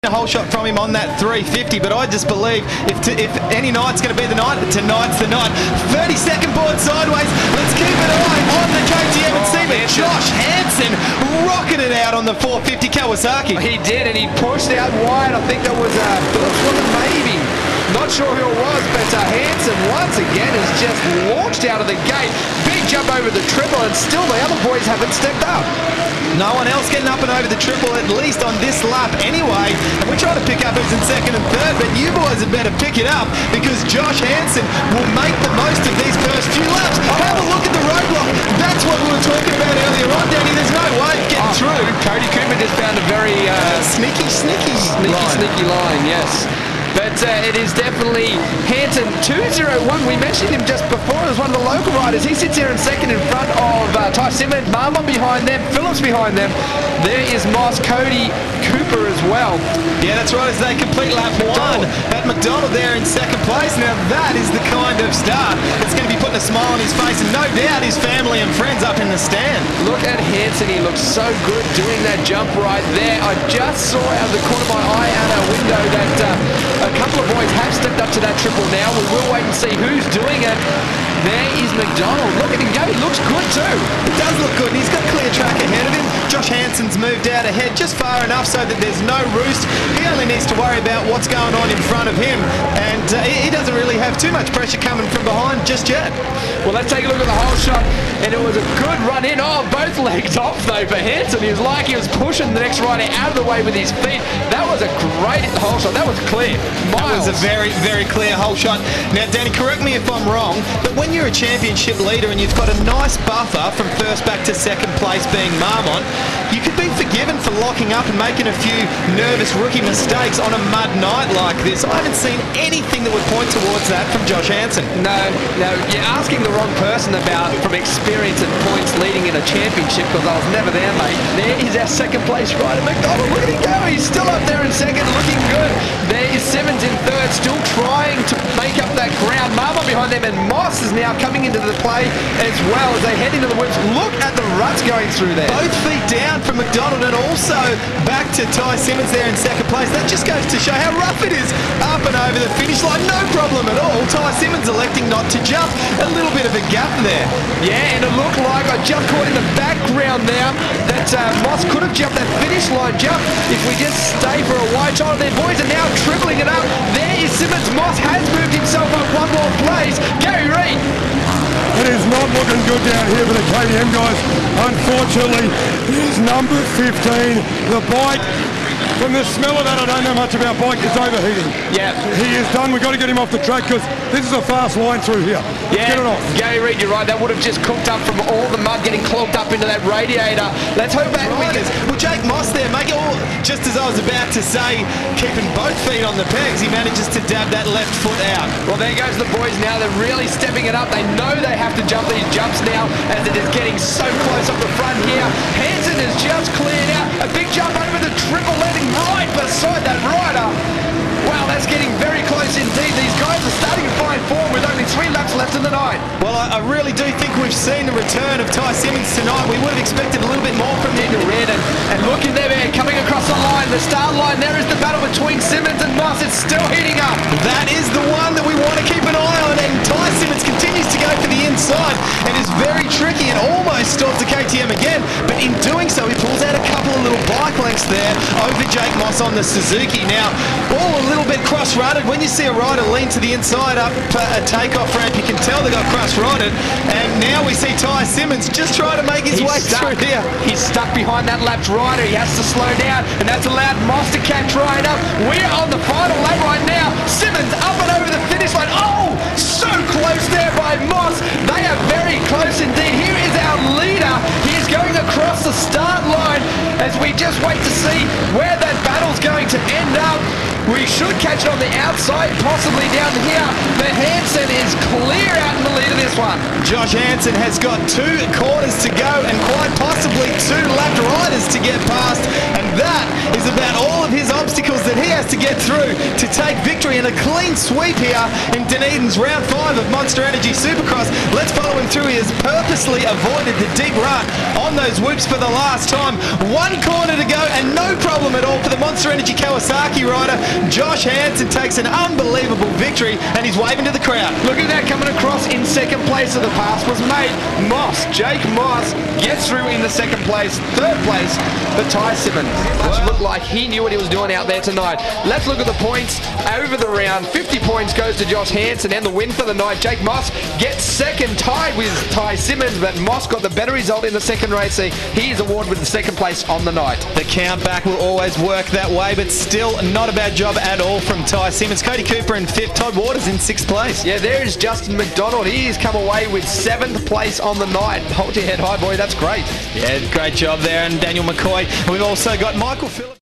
a whole shot from him on that 350, but I just believe if any night's going to be the night, tonight's the night. 32nd board sideways. Let's keep an eye on the KTM and see that Josh Hansen rocketed out on the 450 Kawasaki. He did, and he pushed out wide. I think that was Phillips, maybe. Not sure who it was, but Hansen once again has just launched out of the gate. Big jump over the triple, and still the other boys haven't stepped up. No one else getting up and over the triple, at least on this lap anyway. And we're trying to pick up who's in second and third, but you boys had better pick it up because Josh Hansen will make the most of these first few laps. Have a look at the roadblock. That's what we were talking about earlier on, Danny. There's no way of getting through. Cody Cooper just found a very sneaky line, yes. But it is definitely Hansen 201. We mentioned him just before as one of the local riders. He sits here in second in front of Ty Simmons, Marmon behind them, Phillips behind them. There is Moss, Cody, Cooper as well. Yeah, that's right, as they complete lap one. At McDonald there in second place. Now that is the kind of start that's going to be putting a smile on his face, and no doubt his family and friends up in the stand. Look at Hansen, he looks so good doing that jump right there. I just saw out of the corner of my eye out our window that a couple of boys have stepped up to that triple now. We will wait and see who's doing it. There is McDonald. Look at him go. He looks good too. It does look good. And he's got clear track ahead of him. Josh Hansen's moved out ahead just far enough so that there's no roost. He only needs to worry about what's going on in front of him. And he doesn't really have too much pressure coming from behind just yet. Well, let's take a look at the whole shot. And it was a good run in. Oh, both legs off though for Hansen. He was like he was pushing the next rider out of the way with his feet. That was a great whole shot. That was clear. Miles. That was a very, very clear whole shot. Now, Danny, correct me if I'm wrong, but when you're a championship leader and you've got a nice buffer from first back to second place being Marmont, you could be forgiven for locking up and making a few nervous rookie mistakes on a mud night like this. I haven't seen anything that would point towards that from Josh Hansen. No, you're asking the wrong person about from experience and points leading in a championship, because I was never there, mate. There is our second place rider, McDonald. Look at him go. He's still up there in second, looking good. There is Simmons in third, still trying to make up that ground. Marmon behind them, and Moss is now coming into the play as well as they head into the whips. Look at the ruts going through there. Both feet down from McDonald, and also back to Ty Simmons there in second place. That just goes to show how rough it is up and over the finish line. No problem at all. Ty Simmons electing not to jump. A little bit of a gap there. Yeah, and it looked like I just caught in the background now that Moss could have jumped that finish line jump if we just stay for a wide shot. Their boys are now tripling it up. There is Simmons. Moss has moved himself up one more place. Gary Reid. It is not looking good down here for the KTM guys. Unfortunately, it is number 15. The bike, from the smell of that, I don't know much about bike, it's overheating. Yeah. He is done. We've got to get him off the track because this is a fast line through here. Let's get it off. Gary Reid, you're right. That would have just cooked up from all the mud getting clogged up into that radiator. Let's hope that we can... Well, Jake Moss there, make it all, just as I was about to say, keeping both feet on the pegs, he manages to dab that left foot out. Well, there goes the boys now. They're really stepping it up. They know they have to jump these jumps now as it is getting so close up the front here. Hansen has just cleared out. A big jump over the triple landing right beside that rider. Wow, that's getting very close indeed. These guys are starting to find form with only 3 laps left in the night. Well, I really do think we've seen the return of Ty Simmons tonight. We would have expected a little bit more from him. Red and look in there, man, coming across the line, the start line. There is the battle between Simmons and Moss. It's still heating up. That is the one that we want to keep an eye on, and Ty Simmons continues to go for the inside and is very tricky and almost stops the KTM again, but in doing so he pulls out a couple of little bike lengths there over Jake Moss on the Suzuki. Now, all a little bit cross-rutted. When you see a rider lean to the inside up a takeoff ramp, you can tell they got cross-rutted, and now we see Ty Simmons just trying to make his way through here. He's stuck behind that lapped rider. He has to slow down, and that's allowed Moss to catch right up. We're on the final lap right now. Simmons up and over the finish line. Oh, so close there by Moss. They are very close indeed. Here is our leader. He is going across the start line as we just wait to see where that battle's going to end up. We should catch it on the outside, possibly down here, but Hansen is clear out in the lead of this one. Josh Hansen has got 2 corners to go and quite possibly 2 lapped riders to get past, and that is about all of his obstacles that he has to get through to take victory and a clean sweep here in Dunedin's round 5 of Monster Energy Supercross. Let's follow him through. He has purposely avoided the deep run on those whoops for the last time. One corner to go and no problem at all for the Monster Energy Kawasaki rider. Josh Hansen takes an unbelievable victory and he's waving to the crowd. Look at that coming across in second place of the pass was mate Moss. Jake Moss gets through in the second place. Third place for Ty Simmons. Which looked like he knew what he was doing out there tonight. Let's look at the points over the round. 50 points goes to Josh Hansen and the win for the night. Jake Moss gets second, tied with Ty Simmons, but Moss got the better result in the second race. He is awarded with the second place on the night. The count back will always work that way, but still not a bad job at all from Ty Simmons. Cody Cooper in 5th, Todd Waters in 6th place. Yeah, there is Justin McDonald. He has come away with 7th place on the night. Hold your head high, boy. That's great. Yeah, great job there. And Daniel McCoy. We've also got Michael Phillips.